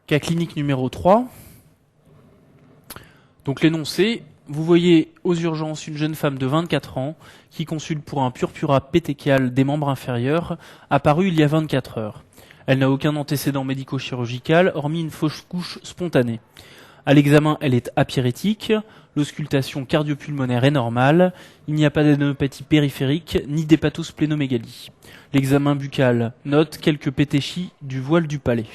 Cas clinique numéro 3. Donc l'énoncé, vous voyez aux urgences une jeune femme de 24 ans qui consulte pour un purpura pétéchial des membres inférieurs apparu il y a 24 heures. Elle n'a aucun antécédent médico-chirurgical hormis une fausse couche spontanée. À l'examen, elle est apyrétique, l'auscultation cardio-pulmonaire est normale, il n'y a pas d'adénopathie périphérique ni d'hépatosplénomégalie. L'examen buccal note quelques pétéchies du voile du palais.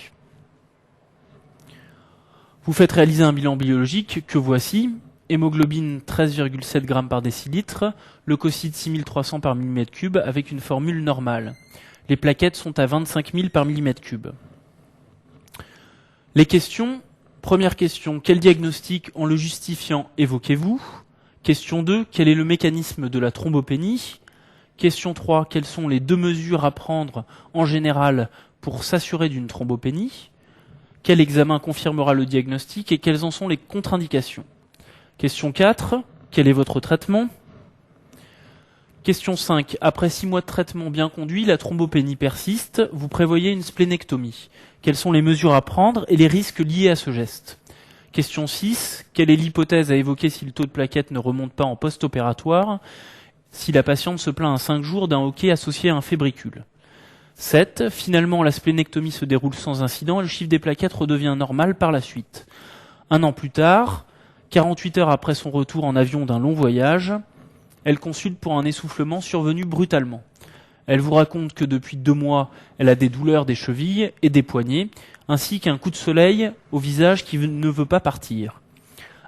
Vous faites réaliser un bilan biologique que voici. Hémoglobine 13,7 g par décilitre, leucocytes 6300 par mm3 avec une formule normale. Les plaquettes sont à 25 000 par mm3. Les questions. Première question, quel diagnostic en le justifiant évoquez-vous? Question 2, quel est le mécanisme de la thrombopénie? Question 3, quelles sont les deux mesures à prendre en général pour s'assurer d'une thrombopénie? Quel examen confirmera le diagnostic et quelles en sont les contre-indications? Question 4, quel est votre traitement? Question 5, après 6 mois de traitement bien conduit, la thrombopénie persiste, vous prévoyez une splénectomie. Quelles sont les mesures à prendre et les risques liés à ce geste? Question 6, quelle est l'hypothèse à évoquer si le taux de plaquettes ne remonte pas en post-opératoire, si la patiente se plaint à 5 jours d'un hoquet associé à un fébricule? 7. Finalement, la splénectomie se déroule sans incident et le chiffre des plaquettes redevient normal par la suite. Un an plus tard, 48 heures après son retour en avion d'un long voyage, elle consulte pour un essoufflement survenu brutalement. Elle vous raconte que depuis 2 mois, elle a des douleurs des chevilles et des poignets, ainsi qu'un coup de soleil au visage qui ne veut pas partir.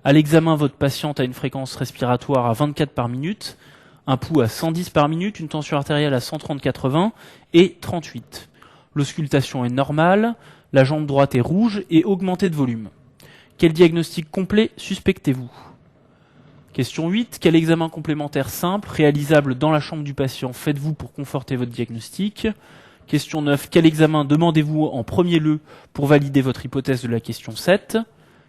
À l'examen, votre patiente a une fréquence respiratoire à 24 par minute, un pouls à 110 par minute, une tension artérielle à 130/80 et 38. L'auscultation est normale, la jambe droite est rouge et augmentée de volume. Quel diagnostic complet suspectez-vous? Question 8. Quel examen complémentaire simple, réalisable dans la chambre du patient, faites-vous pour conforter votre diagnostic? Question 9. Quel examen demandez-vous en premier lieu pour valider votre hypothèse de la question 7?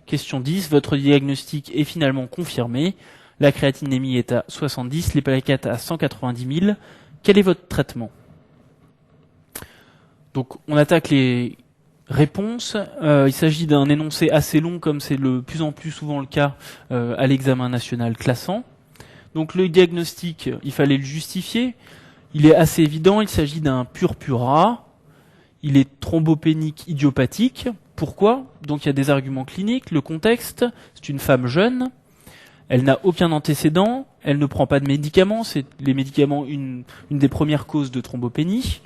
Question 10. Votre diagnostic est finalement confirmé. La créatinémie est à 70, les plaquettes à 190 000. Quel est votre traitement? Donc on attaque les réponses. Il s'agit d'un énoncé assez long, comme c'est de plus en plus souvent le cas à l'examen national classant. Donc le diagnostic, il fallait le justifier. Il est assez évident, il s'agit d'un purpura. Il est thrombopénique idiopathique. Pourquoi? Donc il y a des arguments cliniques. Le contexte, c'est une femme jeune. Elle n'a aucun antécédent, elle ne prend pas de médicaments, c'est les médicaments une des premières causes de thrombopénie.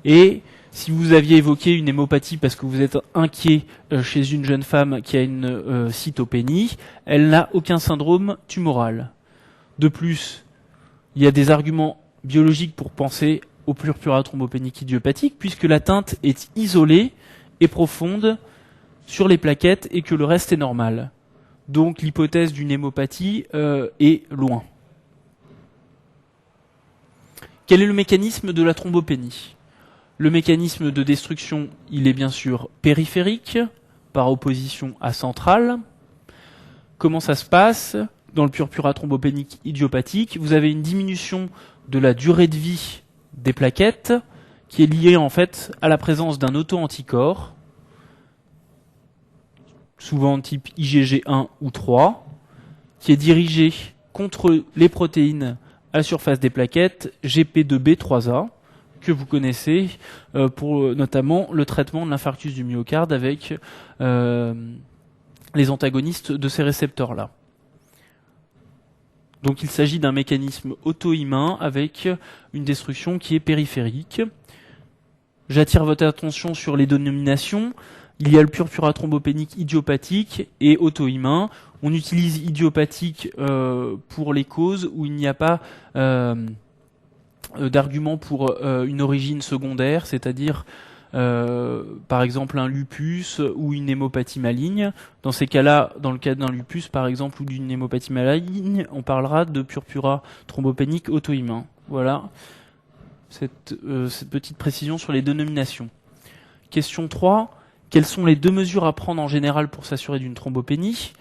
Et si vous aviez évoqué une hémopathie parce que vous êtes inquiet chez une jeune femme qui a une cytopénie, elle n'a aucun syndrome tumoral. De plus, il y a des arguments biologiques pour penser au purpura thrombopénique idiopathique puisque l'atteinte est isolée et profonde sur les plaquettes et que le reste est normal. Donc l'hypothèse d'une hémopathie est loin. Quel est le mécanisme de la thrombopénie? Le mécanisme de destruction, il est bien sûr périphérique, par opposition à central. Comment ça se passe? Dans le purpura thrombopénique idiopathique, vous avez une diminution de la durée de vie des plaquettes qui est liée en fait à la présence d'un auto-anticorps, souvent type IgG1 ou 3, qui est dirigé contre les protéines à la surface des plaquettes GP2B3A, que vous connaissez pour notamment le traitement de l'infarctus du myocarde avec les antagonistes de ces récepteurs-là. Donc il s'agit d'un mécanisme auto-immun avec une destruction qui est périphérique. J'attire votre attention sur les dénominations. Il y a le purpura thrombopénique idiopathique et auto-immun. On utilise idiopathique pour les causes où il n'y a pas d'argument pour une origine secondaire, c'est-à-dire par exemple un lupus ou une hémopathie maligne. Dans ces cas-là, dans le cas d'un lupus par exemple ou d'une hémopathie maligne, on parlera de purpura thrombopénique auto-immun. Voilà cette petite précision sur les dénominations. Question 3. Quelles sont les deux mesures à prendre en général pour s'assurer d'une thrombopénie?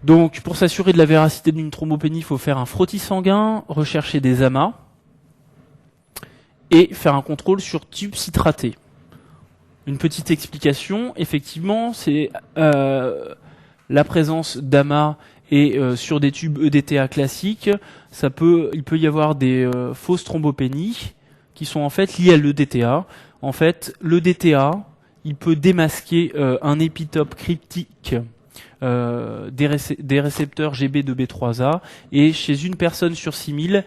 Donc, pour s'assurer de la véracité d'une thrombopénie, il faut faire un frottis sanguin, rechercher des amas et faire un contrôle sur tube citraté. Une petite explication, effectivement, c'est la présence d'amas et sur des tubes EDTA classiques, il peut y avoir des fausses thrombopénies qui sont en fait liées à l'EDTA. En fait, l'EDTA, il peut démasquer un épitope cryptique des récepteurs GB2B3A, et chez une personne sur 6000,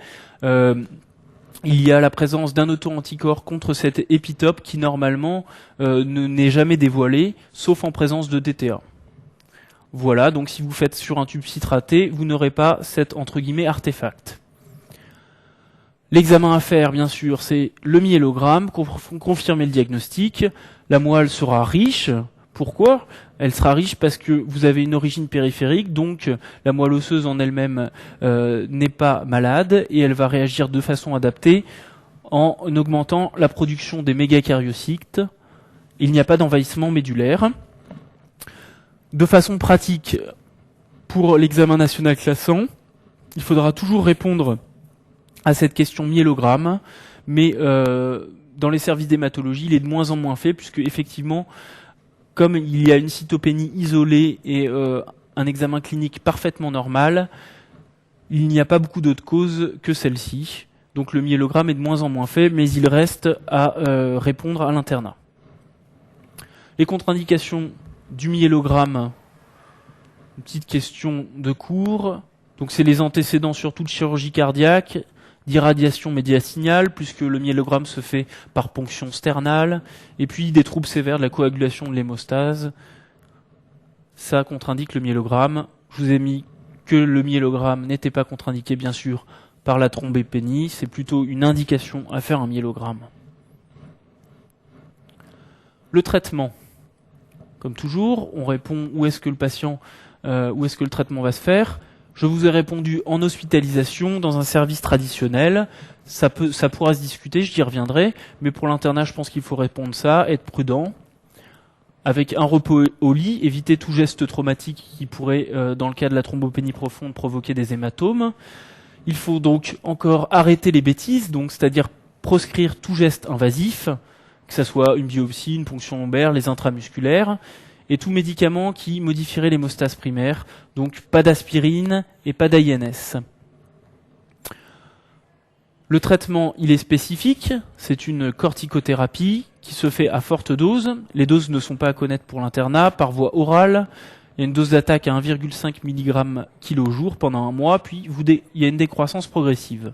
il y a la présence d'un auto-anticorps contre cet épitope qui normalement n'est jamais dévoilé, sauf en présence de DTA. Voilà, donc si vous faites sur un tube citraté, vous n'aurez pas cet entre guillemets artefact. L'examen à faire, bien sûr, c'est le myélogramme, confirmer le diagnostic. La moelle sera riche. Pourquoi ? Elle sera riche parce que vous avez une origine périphérique, donc la moelle osseuse en elle-même n'est pas malade et elle va réagir de façon adaptée en augmentant la production des mégacariocytes. Il n'y a pas d'envahissement médulaire. De façon pratique, pour l'examen national classant, il faudra toujours répondre à cette question myélogramme, mais dans les services d'hématologie, il est de moins en moins fait, puisque effectivement, comme il y a une cytopénie isolée et un examen clinique parfaitement normal, il n'y a pas beaucoup d'autres causes que celle-ci. Donc le myélogramme est de moins en moins fait, mais il reste à répondre à l'internat. Les contre-indications du myélogramme, une petite question de cours. Donc c'est les antécédents surtout de chirurgie cardiaque, d'irradiation médiastinale, puisque le myélogramme se fait par ponction sternale, et puis des troubles sévères de la coagulation de l'hémostase. Ça contre-indique le myélogramme. Je vous ai mis que le myélogramme n'était pas contre-indiqué, bien sûr, par la thrombopénie. C'est plutôt une indication à faire un myélogramme. Le traitement. Comme toujours, on répond où est-ce que le traitement va se faire. Je vous ai répondu en hospitalisation, dans un service traditionnel. Ça pourra se discuter, j'y reviendrai. Mais pour l'internat, je pense qu'il faut répondre ça, être prudent. Avec un repos au lit, éviter tout geste traumatique qui pourrait, dans le cas de la thrombopénie profonde, provoquer des hématomes. Il faut donc encore arrêter les bêtises, donc c'est-à-dire proscrire tout geste invasif, que ce soit une biopsie, une ponction lombaire, les intramusculaires, et tout médicament qui modifierait l'hémostase primaire, donc pas d'aspirine et pas d'AINS. Le traitement, il est spécifique, c'est une corticothérapie qui se fait à forte dose. Les doses ne sont pas à connaître pour l'internat, par voie orale. Il y a une dose d'attaque à 1,5 mg kg jour pendant un mois, puis il y a une décroissance progressive.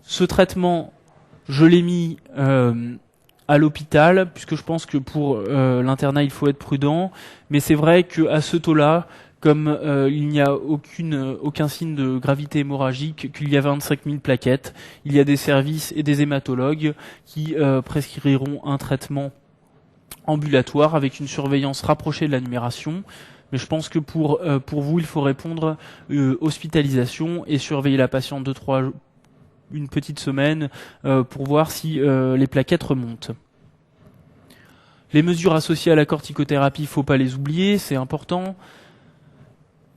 Ce traitement, je l'ai mis à l'hôpital, puisque je pense que pour l'internat, il faut être prudent. Mais c'est vrai qu'à ce taux-là, comme il n'y a aucun signe de gravité hémorragique, qu'il y a 25 000 plaquettes, il y a des services et des hématologues qui prescriront un traitement ambulatoire avec une surveillance rapprochée de la numération. Mais je pense que pour vous, il faut répondre hospitalisation et surveiller la patiente une petite semaine pour voir si les plaquettes remontent. Les mesures associées à la corticothérapie, il ne faut pas les oublier, c'est important.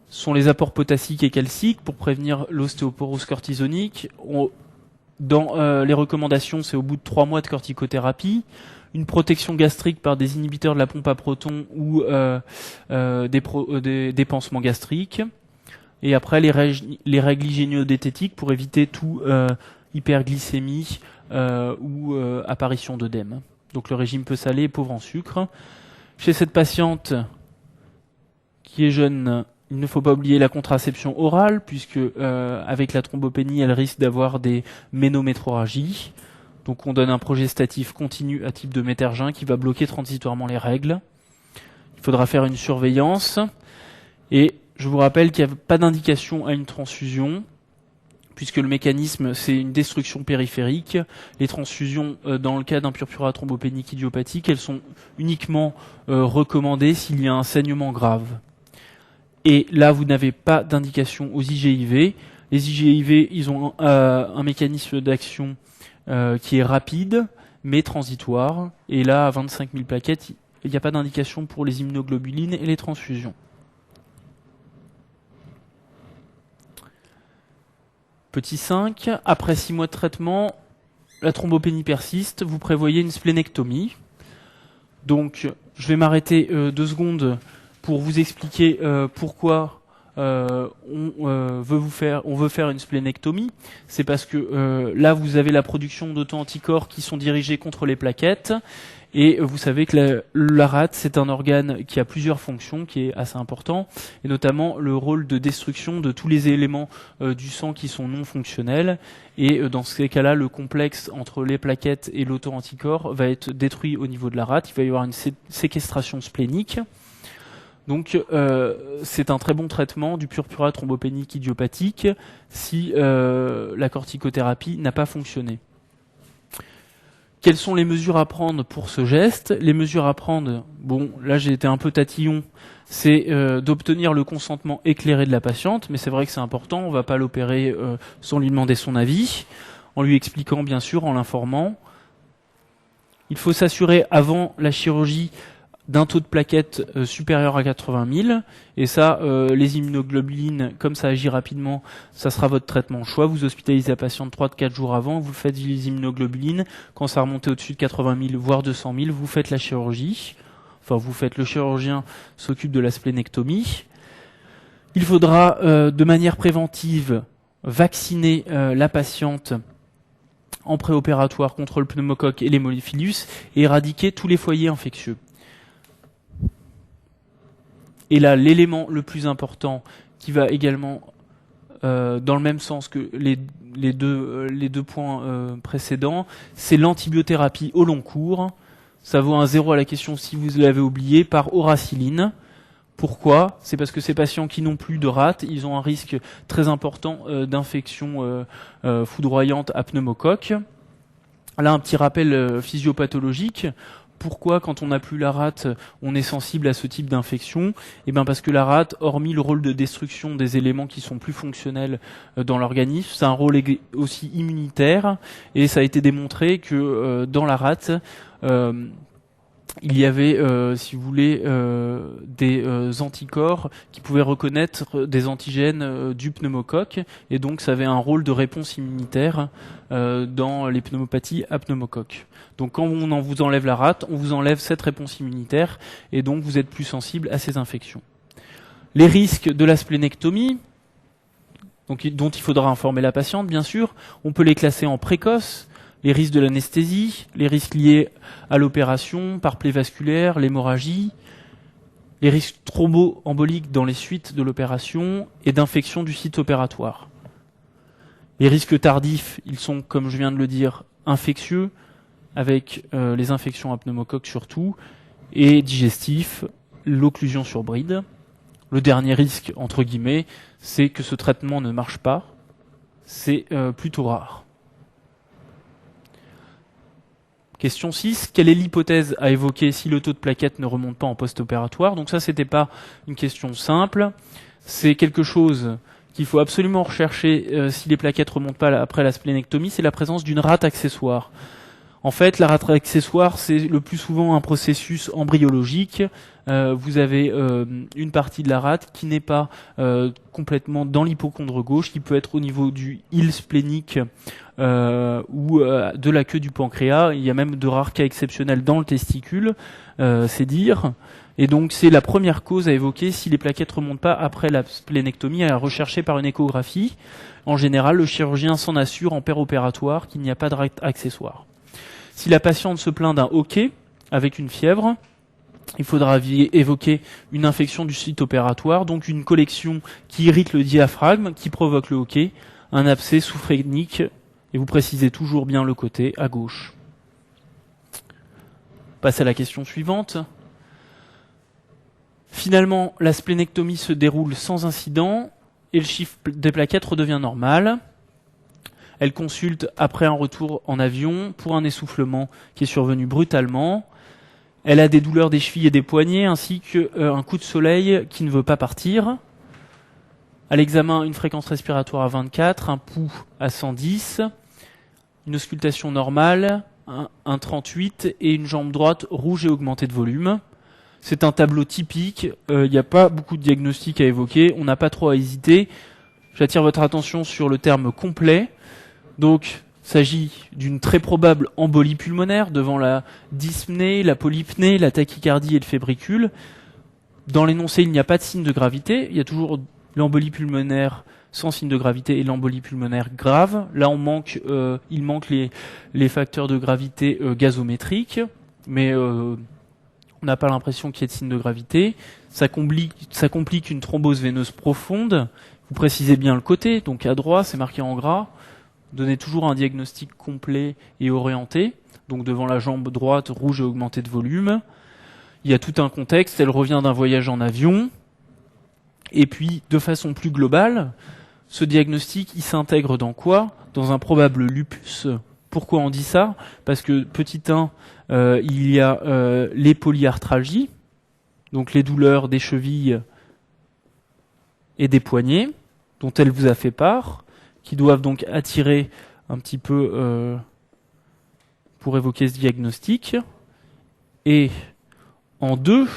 Ce sont les apports potassiques et calciques pour prévenir l'ostéoporose cortisonique. Dans les recommandations, c'est au bout de 3 mois de corticothérapie. Une protection gastrique par des inhibiteurs de la pompe à protons ou des pansements gastriques. Et après, les règles hygiéno-diététiques pour éviter tout hyperglycémie ou apparition d'œdème. Donc le régime peu salé et pauvre en sucre. Chez cette patiente qui est jeune, il ne faut pas oublier la contraception orale, puisque avec la thrombopénie, elle risque d'avoir des ménométrorragies. Donc on donne un progestatif continu à type de métergin qui va bloquer transitoirement les règles. Il faudra faire une surveillance. Et je vous rappelle qu'il n'y a pas d'indication à une transfusion, puisque le mécanisme, c'est une destruction périphérique. Les transfusions, dans le cas d'un purpura thrombopénique idiopathique, elles sont uniquement recommandées s'il y a un saignement grave. Et là, vous n'avez pas d'indication aux IGIV. Les IGIV, ils ont un mécanisme d'action qui est rapide, mais transitoire. Et là, à 25 000 plaquettes, il n'y a pas d'indication pour les immunoglobulines et les transfusions. Petit 5, après 6 mois de traitement, la thrombopénie persiste, vous prévoyez une splénectomie. Donc, je vais m'arrêter 2 secondes pour vous expliquer pourquoi on veut faire une splénectomie. C'est parce que là, vous avez la production d'auto-anticorps qui sont dirigés contre les plaquettes. Et vous savez que la rate, c'est un organe qui a plusieurs fonctions, qui est assez important, et notamment le rôle de destruction de tous les éléments du sang qui sont non fonctionnels. Et dans ces cas-là, le complexe entre les plaquettes et l'auto-anticorps va être détruit au niveau de la rate. Il va y avoir une séquestration splénique. Donc c'est un très bon traitement du purpura thrombopénique idiopathique si la corticothérapie n'a pas fonctionné. Quelles sont les mesures à prendre pour ce geste? Les mesures à prendre, bon, là j'ai été un peu tatillon, c'est d'obtenir le consentement éclairé de la patiente, mais c'est vrai que c'est important, on ne va pas l'opérer sans lui demander son avis, en lui expliquant bien sûr, en l'informant. Il faut s'assurer avant la chirurgie d'un taux de plaquettes supérieur à 80 000, et ça, les immunoglobulines, comme ça agit rapidement, ça sera votre traitement choix. Vous hospitalisez la patiente 3-4 jours avant, vous faites les immunoglobulines, quand ça remonte au-dessus de 80 000, voire 200 000, vous faites la chirurgie, le chirurgien s'occupe de la splénectomie. Il faudra, de manière préventive, vacciner la patiente en préopératoire contre le pneumocoque et l'hémophilus, et éradiquer tous les foyers infectieux. Et là, l'élément le plus important, qui va également dans le même sens que les deux points précédents, c'est l'antibiothérapie au long cours. Ça vaut un 0 à la question si vous l'avez oublié, par auracyline. Pourquoi? C'est parce que ces patients qui n'ont plus de rate, ils ont un risque très important d'infection foudroyante à pneumocoque. Là, un petit rappel physiopathologique. Pourquoi, quand on n'a plus la rate, on est sensible à ce type d'infection? Eh bien, parce que la rate, hormis le rôle de destruction des éléments qui sont plus fonctionnels dans l'organisme, c'est un rôle aussi immunitaire, et ça a été démontré que dans la rate, il y avait, si vous voulez, des anticorps qui pouvaient reconnaître des antigènes du pneumocoque, et donc ça avait un rôle de réponse immunitaire dans les pneumopathies à pneumocoque. Donc quand on vous enlève la rate, on vous enlève cette réponse immunitaire, et donc vous êtes plus sensible à ces infections. Les risques de la splénectomie, donc, dont il faudra informer la patiente, bien sûr, on peut les classer en précoces. Les risques de l'anesthésie, les risques liés à l'opération, par plaie vasculaire, l'hémorragie, les risques thromboemboliques dans les suites de l'opération et d'infection du site opératoire. Les risques tardifs, ils sont, comme je viens de le dire, infectieux, avec les infections à pneumocoque surtout, et digestifs, l'occlusion sur bride. Le dernier risque, entre guillemets, c'est que ce traitement ne marche pas. C'est plutôt rare. Question 6, quelle est l'hypothèse à évoquer si le taux de plaquettes ne remonte pas en post-opératoire? Donc ça, c'était pas une question simple. C'est quelque chose qu'il faut absolument rechercher si les plaquettes remontent pas après la splénectomie, c'est la présence d'une rate accessoire. En fait, la rate accessoire, c'est le plus souvent un processus embryologique. Vous avez une partie de la rate qui n'est pas complètement dans l'hypochondre gauche, qui peut être au niveau du île splénique ou de la queue du pancréas. Il y a même de rares cas exceptionnels dans le testicule, c'est dire. Et donc c'est la première cause à évoquer si les plaquettes remontent pas après la splénectomie, à rechercher par une échographie. En général, le chirurgien s'en assure en péropératoire qu'il n'y a pas de rate accessoire. Si la patiente se plaint d'un hoquet avec une fièvre, il faudra évoquer une infection du site opératoire, donc une collection qui irrite le diaphragme, qui provoque le hoquet, un abcès sous-phrénique, et vous précisez toujours bien le côté à gauche. Passe à la question suivante. Finalement, la splénectomie se déroule sans incident et le chiffre des plaquettes redevient normal. Elle consulte après un retour en avion pour un essoufflement qui est survenu brutalement. Elle a des douleurs des chevilles et des poignets ainsi qu'un coup de soleil qui ne veut pas partir. À l'examen, une fréquence respiratoire à 24, un pouls à 110, une auscultation normale, un 38 et une jambe droite rouge et augmentée de volume. C'est un tableau typique, il n'y a pas beaucoup de diagnostics à évoquer, on n'a pas trop à hésiter. J'attire votre attention sur le terme complet. Donc, s'agit d'une très probable embolie pulmonaire devant la dyspnée, la polypnée, la tachycardie et le fébricule. Dans l'énoncé, il n'y a pas de signe de gravité. Il y a toujours l'embolie pulmonaire sans signe de gravité et l'embolie pulmonaire grave. Là, il manque les facteurs de gravité gazométriques, mais on n'a pas l'impression qu'il y ait de signe de gravité. Ça complique une thrombose veineuse profonde. Vous précisez bien le côté, donc à droite, c'est marqué en gras. Donnez toujours un diagnostic complet et orienté. Donc devant la jambe droite, rouge et augmenté de volume. Il y a tout un contexte, elle revient d'un voyage en avion. Et puis, de façon plus globale, ce diagnostic, il s'intègre dans quoi? Dans un probable lupus. Pourquoi on dit ça? Parce que, petit 1, il y a les polyarthralgies, donc les douleurs des chevilles et des poignets, dont elle vous a fait part, qui doivent donc attirer un petit peu pour évoquer ce diagnostic. Et en 2,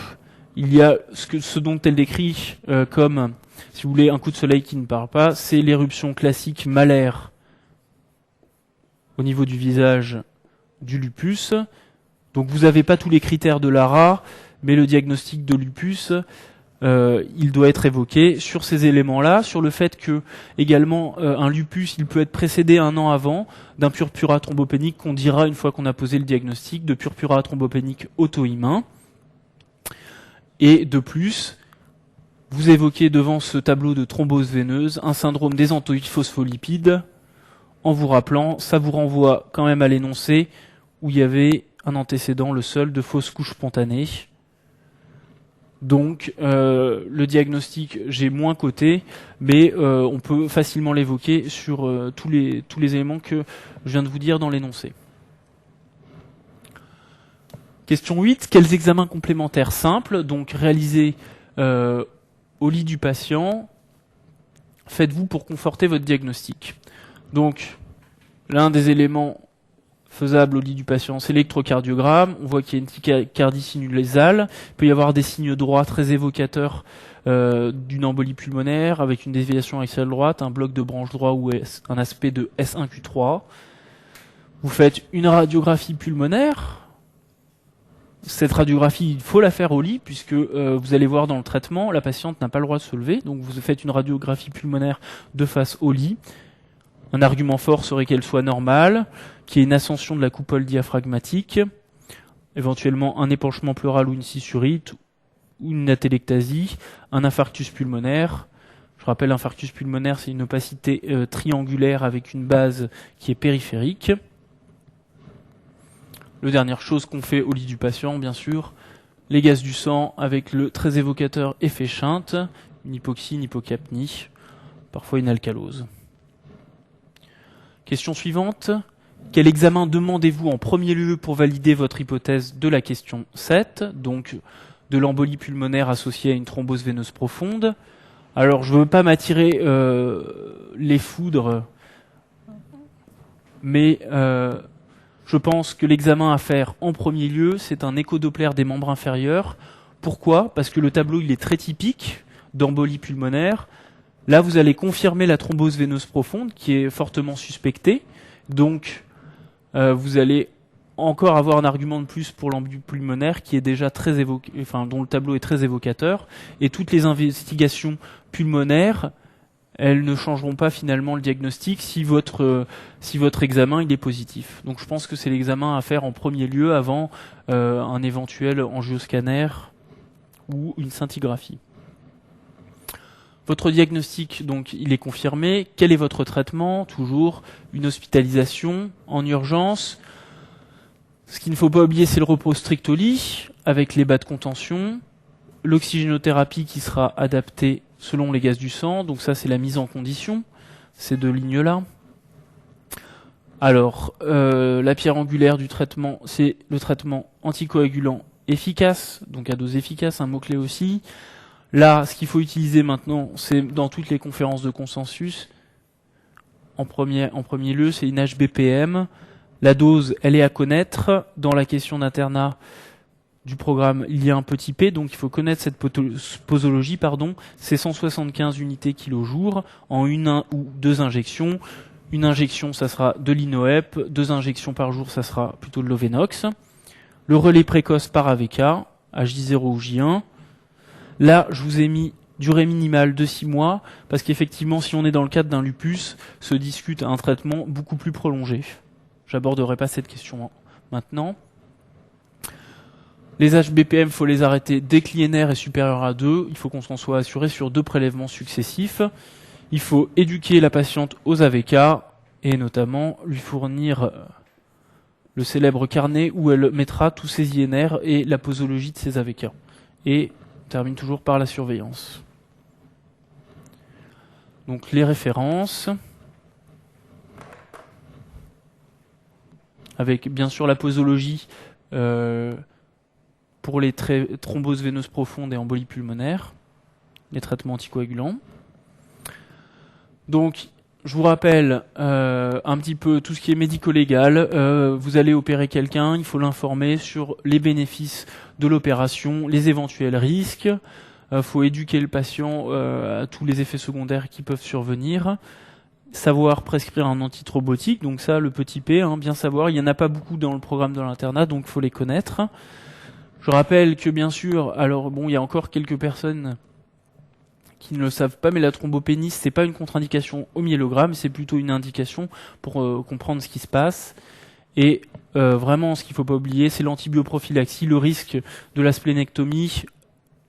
il y a ce dont elle décrit comme, si vous voulez, un coup de soleil qui ne parle pas, c'est l'éruption classique malaire au niveau du visage du lupus. Donc vous n'avez pas tous les critères de l'ARA, mais le diagnostic de lupus, il doit être évoqué sur ces éléments-là, sur le fait que également un lupus, il peut être précédé un an avant d'un purpura thrombopénique qu'on dira une fois qu'on a posé le diagnostic de purpura thrombopénique auto-immun. Et de plus, vous évoquez devant ce tableau de thrombose veineuse un syndrome des xanthoïdes phospholipides, en vous rappelant, ça vous renvoie quand même à l'énoncé où il y avait un antécédent, le seul, de fausse couche spontanée. Donc le diagnostic, j'ai moins coté, mais on peut facilement l'évoquer sur tous les éléments que je viens de vous dire dans l'énoncé. Question 8. Quels examens complémentaires simples, donc réalisés au lit du patient, faites-vous pour conforter votre diagnostic? Donc, l'un des éléments faisables au lit du patient, c'est l'électrocardiogramme. On voit qu'il y a une tachycardie sinusale. Il peut y avoir des signes droits très évocateurs d'une embolie pulmonaire, avec une déviation axiale droite, un bloc de branche droit ou un aspect de S1Q3. Vous faites une radiographie pulmonaire. Cette radiographie, il faut la faire au lit, puisque vous allez voir dans le traitement, la patiente n'a pas le droit de se lever. Donc vous faites une radiographie pulmonaire de face au lit. Un argument fort serait qu'elle soit normale, qu'il y ait une ascension de la coupole diaphragmatique, éventuellement un épanchement pleural ou une scissurite, ou une atélectasie, un infarctus pulmonaire. Je rappelle, infarctus pulmonaire, c'est une opacité triangulaire avec une base qui est périphérique. La dernière chose qu'on fait au lit du patient, bien sûr, les gaz du sang avec le très évocateur effet Shunt, une hypoxie, une hypocapnie, parfois une alcalose. Question suivante. Quel examen demandez-vous en premier lieu pour valider votre hypothèse de la question 7, donc de l'embolie pulmonaire associée à une thrombose veineuse profonde? Alors, je ne veux pas m'attirer les foudres, mais je pense que l'examen à faire en premier lieu, c'est un échodoppler des membres inférieurs. Pourquoi? Parce que le tableau il est très typique d'embolie pulmonaire. Là, vous allez confirmer la thrombose veineuse profonde, qui est fortement suspectée. Donc, vous allez encore avoir un argument de plus pour l'embolie pulmonaire, qui est déjà très dont le tableau est très évocateur. Et toutes les investigations pulmonaires, elles ne changeront pas finalement le diagnostic si votre examen il est positif. Donc je pense que c'est l'examen à faire en premier lieu avant un éventuel angioscanner ou une scintigraphie. Votre diagnostic, donc, il est confirmé. Quel est votre traitement? Toujours une hospitalisation en urgence. Ce qu'il ne faut pas oublier, c'est le repos strict au lit, avec les bas de contention, l'oxygénothérapie qui sera adaptée selon les gaz du sang. Donc ça, c'est la mise en condition, ces deux lignes-là. Alors, la pierre angulaire du traitement, c'est le traitement anticoagulant efficace, donc à dose efficace, un mot-clé aussi. Là, ce qu'il faut utiliser maintenant, c'est dans toutes les conférences de consensus, en premier lieu, c'est une HBPM. La dose, elle est à connaître. Dans la question d'internat du programme, il y a un petit p, donc il faut connaître cette posologie, c'est 175 unités kg/jour en une ou deux injections. Une injection, ça sera de l'Inoep. 2 injections par jour, ça sera plutôt de l'Ovenox. Le relais précoce par AVK, à J0 ou J1. Là, je vous ai mis durée minimale de 6 mois, parce qu'effectivement, si on est dans le cadre d'un lupus, se discute un traitement beaucoup plus prolongé. J'aborderai pas cette question maintenant. Les HBPM, faut les arrêter dès que l'INR est supérieur à 2. Il faut qu'on s'en soit assuré sur 2 prélèvements successifs. Il faut éduquer la patiente aux AVK et notamment lui fournir le célèbre carnet où elle mettra tous ses INR et la posologie de ses AVK. Et on termine toujours par la surveillance. Donc les références, avec bien sûr la posologie pour les thromboses veineuses profondes et embolies pulmonaires, les traitements anticoagulants. Donc je vous rappelle un petit peu tout ce qui est médico-légal. Vous allez opérer quelqu'un, il faut l'informer sur les bénéfices de l'opération, les éventuels risques. Faut éduquer le patient à tous les effets secondaires qui peuvent survenir. Savoir prescrire un antithrombotique, donc ça, le petit P, bien savoir. Il n'y en a pas beaucoup dans le programme de l'internat, donc il faut les connaître. Je rappelle que bien sûr, alors bon, il y a encore quelques personnes qui ne le savent pas, mais la thrombopénie, c'est pas une contre-indication au myélogramme, c'est plutôt une indication pour comprendre ce qui se passe. Et vraiment, ce qu'il faut pas oublier, c'est l'antibioprophylaxie, le risque de la splénectomie.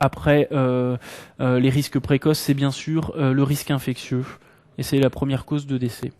Après, les risques précoces, c'est bien sûr le risque infectieux. Et c'est la première cause de décès.